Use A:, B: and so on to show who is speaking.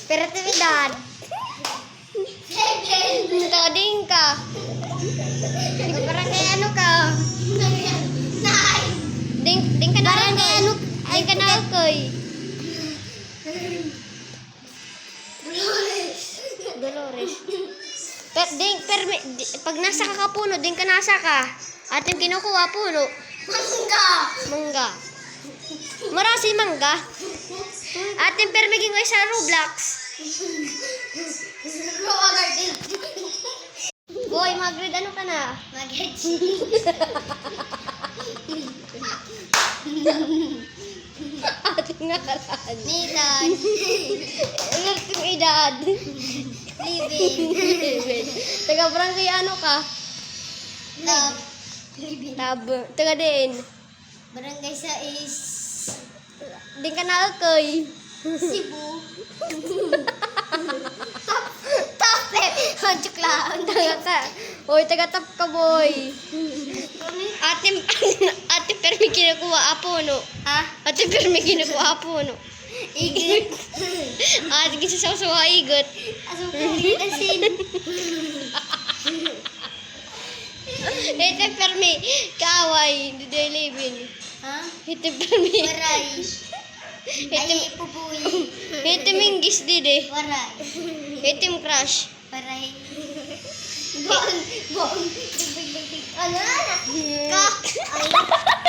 A: Pertividad. Tading ka. Parang kay ano ka? Ding ka na
B: Parang kay ano?
A: Ding ka na koy. Dolores. Pag nasa ka puno, ding ka nasa ka. Ating kinukuha puno. Mangga. Marasi mangga. Ating permiging ko sa Roblox. Boy, mag-grade ano ka na? Ating nakalaan.
B: Nilan.
A: Ilang yung edad?
B: Living.
A: Taga barangay ano ka?
B: Love.
A: Tab. Taga din.
B: Barangay sa is
A: Din ka na alkoy.
B: Cebu. Tapet. Hanjuk lang.
A: Taga ka. Hoy, taga tap ka boy. Ate permi kinukuha apo no.
B: Ha?
A: Ate permi kinukuha apo no.
B: Igit.
A: Ate kasi sa suwa igot.
B: Asukal. Asin.
A: Ate permi kaaway. Hindi living.
B: Ha?
A: Ate permi.
B: Waray. Ay, pupuwi.
A: Ate minggis dide.
B: Waray.
A: Ate crush.
B: Waray. Bon. Bon. Ano na? Kak. Ay.